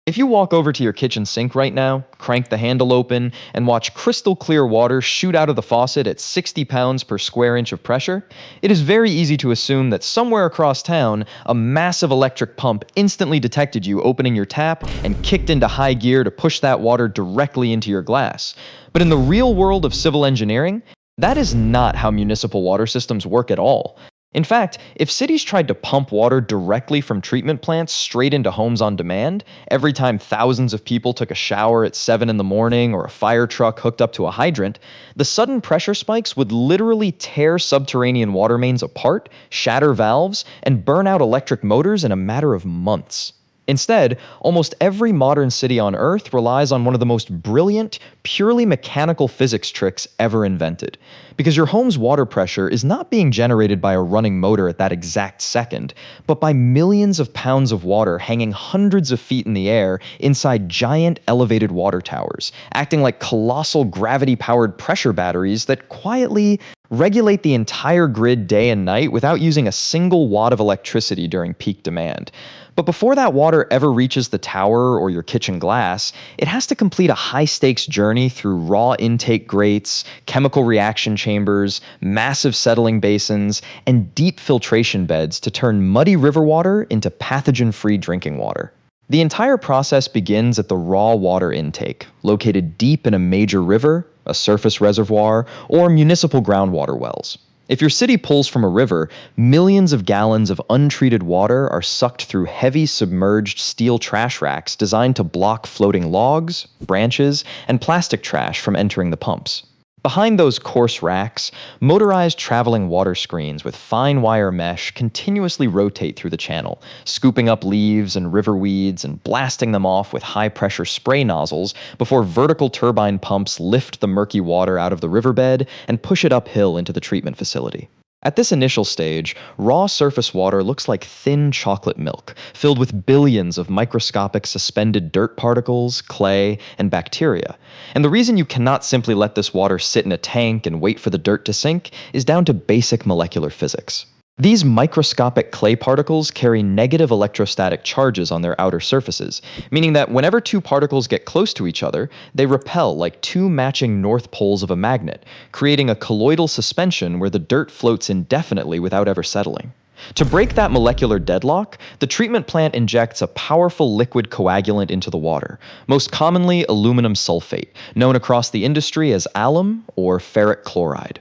If you walk over to your kitchen sink right now, crank the handle open, and watch crystal clear water shoot out of the faucet at 60 pounds per square inch of pressure, it is very easy to assume that somewhere across town, a massive electric pump instantly detected you opening your tap and kicked into high gear to push that water directly into your glass. But in the real world of civil engineering, that is not how municipal water systems work at all. In fact, if cities tried to pump water directly from treatment plants straight into homes on demand, every time thousands of people took a shower at 7 in the morning or a fire truck hooked up to a hydrant, the sudden pressure spikes would literally tear subterranean water mains apart, shatter valves, and burn out electric motors in a matter of months. Instead, almost every modern city on Earth relies on one of the most brilliant, purely mechanical physics tricks ever invented. Because your home's water pressure is not being generated by a running motor at that exact second, but by millions of pounds of water hanging hundreds of feet in the air inside giant elevated water towers, acting like colossal gravity-powered pressure batteries that quietly regulate the entire grid day and night without using a single watt of electricity during peak demand. But before that water ever reaches the tower or your kitchen glass, it has to complete a high-stakes journey through raw intake grates, chemical reaction chambers, massive settling basins, and deep filtration beds to turn muddy river water into pathogen-free drinking water. The entire process begins at the raw water intake, located deep in a major river, a surface reservoir, or municipal groundwater wells. If your city pulls from a river, millions of gallons of untreated water are sucked through heavy submerged steel trash racks designed to block floating logs, branches, and plastic trash from entering the pumps. Behind those coarse racks, motorized traveling water screens with fine wire mesh continuously rotate through the channel, scooping up leaves and river weeds and blasting them off with high-pressure spray nozzles before vertical turbine pumps lift the murky water out of the riverbed and push it uphill into the treatment facility. At this initial stage, raw surface water looks like thin chocolate milk, filled with billions of microscopic suspended dirt particles, clay, and bacteria. And the reason you cannot simply let this water sit in a tank and wait for the dirt to sink is down to basic molecular physics. These microscopic clay particles carry negative electrostatic charges on their outer surfaces, meaning that whenever two particles get close to each other, they repel like two matching north poles of a magnet, creating a colloidal suspension where the dirt floats indefinitely without ever settling. To break that molecular deadlock, the treatment plant injects a powerful liquid coagulant into the water, most commonly aluminum sulfate, known across the industry as alum or ferric chloride.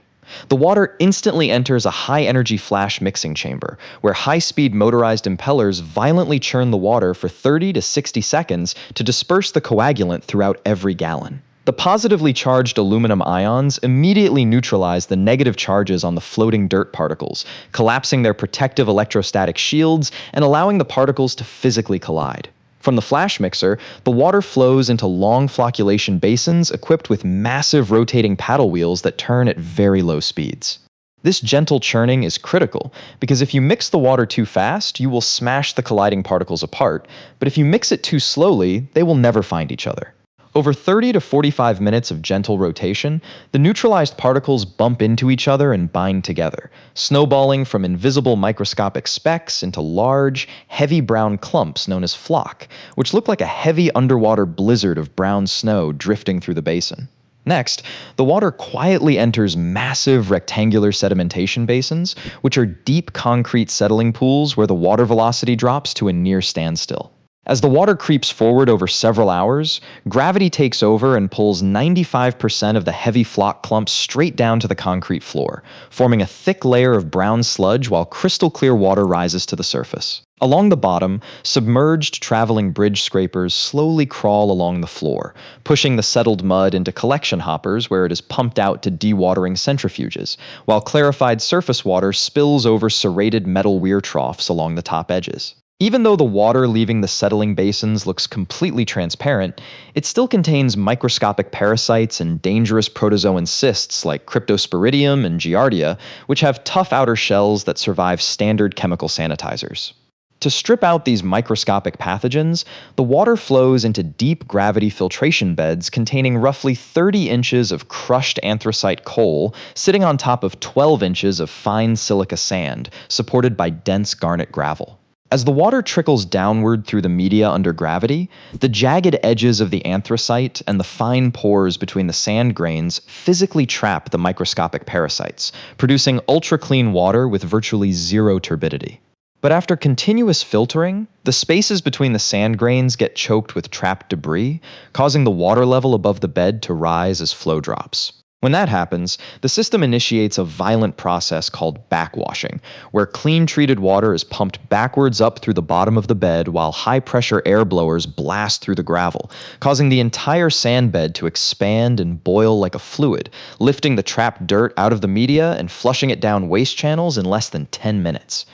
The water instantly enters a high-energy flash mixing chamber, where high-speed motorized impellers violently churn the water for 30 to 60 seconds to disperse the coagulant throughout every gallon. The positively charged aluminum ions immediately neutralize the negative charges on the floating dirt particles, collapsing their protective electrostatic shields and allowing the particles to physically collide. From the flash mixer, the water flows into long flocculation basins equipped with massive rotating paddle wheels that turn at very low speeds. This gentle churning is critical because if you mix the water too fast, you will smash the colliding particles apart, but if you mix it too slowly, they will never find each other. Over 30 to 45 minutes of gentle rotation, the neutralized particles bump into each other and bind together, snowballing from invisible microscopic specks into large, heavy brown clumps known as flock, which look like a heavy underwater blizzard of brown snow drifting through the basin. Next, the water quietly enters massive rectangular sedimentation basins, which are deep concrete settling pools where the water velocity drops to a near standstill. As the water creeps forward over several hours, gravity takes over and pulls 95% of the heavy flock clumps straight down to the concrete floor, forming a thick layer of brown sludge while crystal clear water rises to the surface. Along the bottom, submerged traveling bridge scrapers slowly crawl along the floor, pushing the settled mud into collection hoppers where it is pumped out to dewatering centrifuges, while clarified surface water spills over serrated metal weir troughs along the top edges. Even though the water leaving the settling basins looks completely transparent, it still contains microscopic parasites and dangerous protozoan cysts like Cryptosporidium and Giardia, which have tough outer shells that survive standard chemical sanitizers. To strip out these microscopic pathogens, the water flows into deep gravity filtration beds containing roughly 30 inches of crushed anthracite coal sitting on top of 12 inches of fine silica sand, supported by dense garnet gravel. As the water trickles downward through the media under gravity, the jagged edges of the anthracite and the fine pores between the sand grains physically trap the microscopic parasites, producing ultra-clean water with virtually zero turbidity. But after continuous filtering, the spaces between the sand grains get choked with trapped debris, causing the water level above the bed to rise as flow drops. When that happens, the system initiates a violent process called backwashing, where clean treated water is pumped backwards up through the bottom of the bed while high-pressure air blowers blast through the gravel, causing the entire sand bed to expand and boil like a fluid, lifting the trapped dirt out of the media and flushing it down waste channels in less than 10 minutes.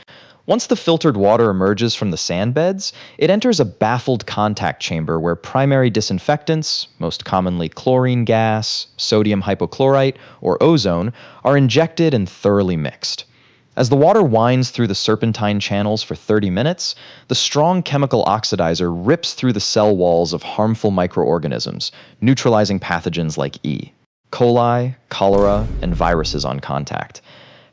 Once the filtered water emerges from the sand beds, it enters a baffled contact chamber where primary disinfectants, most commonly chlorine gas, sodium hypochlorite, or ozone, are injected and thoroughly mixed. As the water winds through the serpentine channels for 30 minutes, the strong chemical oxidizer rips through the cell walls of harmful microorganisms, neutralizing pathogens like E. coli, cholera, and viruses on contact.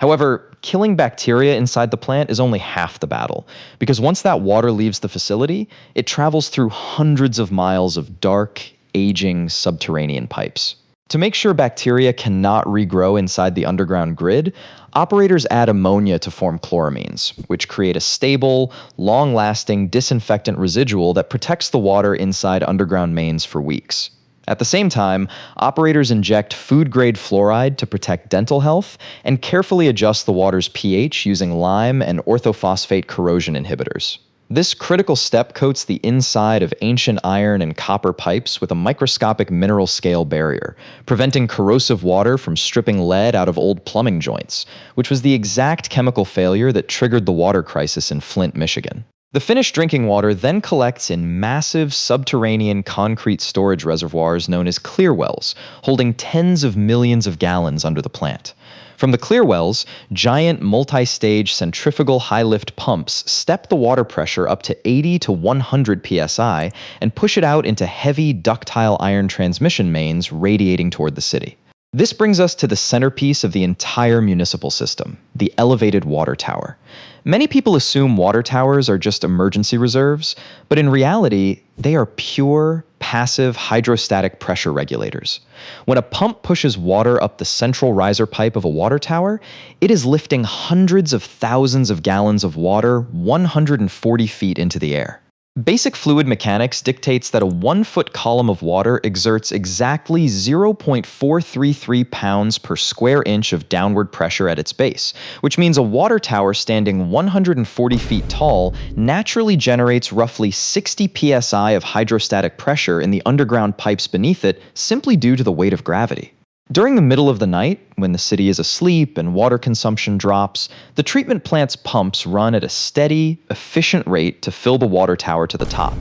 However, killing bacteria inside the plant is only half the battle, because once that water leaves the facility, it travels through hundreds of miles of dark, aging subterranean pipes. To make sure bacteria cannot regrow inside the underground grid, operators add ammonia to form chloramines, which create a stable, long-lasting disinfectant residual that protects the water inside underground mains for weeks. At the same time, operators inject food-grade fluoride to protect dental health and carefully adjust the water's pH using lime and orthophosphate corrosion inhibitors. This critical step coats the inside of ancient iron and copper pipes with a microscopic mineral scale barrier, preventing corrosive water from stripping lead out of old plumbing joints, which was the exact chemical failure that triggered the water crisis in Flint, Michigan. The finished drinking water then collects in massive subterranean concrete storage reservoirs known as Clearwells, holding tens of millions of gallons under the plant. From the Clearwells, giant multi-stage centrifugal high-lift pumps step the water pressure up to 80 to 100 psi and push it out into heavy ductile iron transmission mains radiating toward the city. This brings us to the centerpiece of the entire municipal system, the elevated water tower. Many people assume water towers are just emergency reserves, but in reality, they are pure, passive hydrostatic pressure regulators. When a pump pushes water up the central riser pipe of a water tower, it is lifting hundreds of thousands of gallons of water 140 feet into the air. Basic fluid mechanics dictates that a 1-foot column of water exerts exactly 0.433 pounds per square inch of downward pressure at its base, which means a water tower standing 140 feet tall naturally generates roughly 60 psi of hydrostatic pressure in the underground pipes beneath it simply due to the weight of gravity. During the middle of the night, when the city is asleep and water consumption drops, the treatment plant's pumps run at a steady, efficient rate to fill the water tower to the top.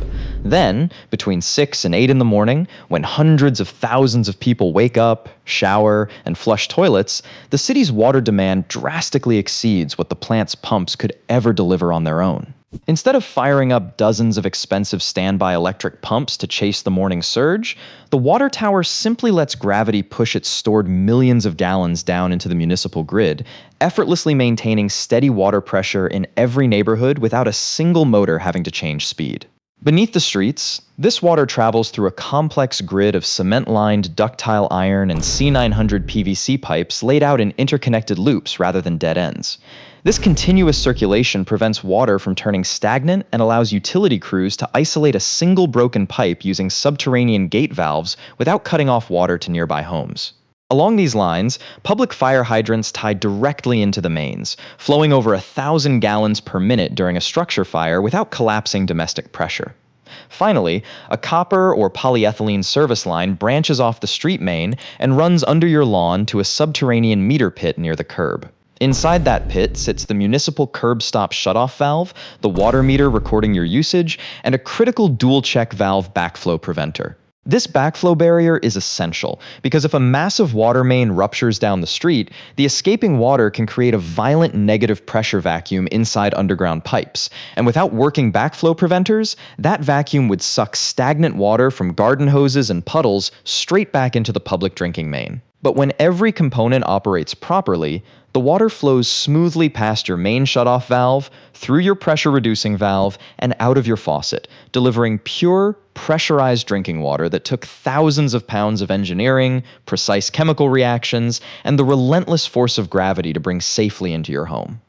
Then, between 6 and 8 in the morning, when hundreds of thousands of people wake up, shower, and flush toilets, the city's water demand drastically exceeds what the plant's pumps could ever deliver on their own. Instead of firing up dozens of expensive standby electric pumps to chase the morning surge, the water tower simply lets gravity push its stored millions of gallons down into the municipal grid, effortlessly maintaining steady water pressure in every neighborhood without a single motor having to change speed. Beneath the streets, this water travels through a complex grid of cement-lined ductile iron and C900 PVC pipes laid out in interconnected loops rather than dead ends. This continuous circulation prevents water from turning stagnant and allows utility crews to isolate a single broken pipe using subterranean gate valves without cutting off water to nearby homes. Along these lines, public fire hydrants tie directly into the mains, flowing over 1,000 gallons per minute during a structure fire without collapsing domestic pressure. Finally, a copper or polyethylene service line branches off the street main and runs under your lawn to a subterranean meter pit near the curb. Inside that pit sits the municipal curb stop shutoff valve, the water meter recording your usage, and a critical dual-check valve backflow preventer. This backflow barrier is essential because if a massive water main ruptures down the street, the escaping water can create a violent negative pressure vacuum inside underground pipes, and without working backflow preventers, that vacuum would suck stagnant water from garden hoses and puddles straight back into the public drinking main. But when every component operates properly, the water flows smoothly past your main shutoff valve, through your pressure-reducing valve, and out of your faucet, delivering pure, pressurized drinking water that took thousands of pounds of engineering, precise chemical reactions, and the relentless force of gravity to bring safely into your home.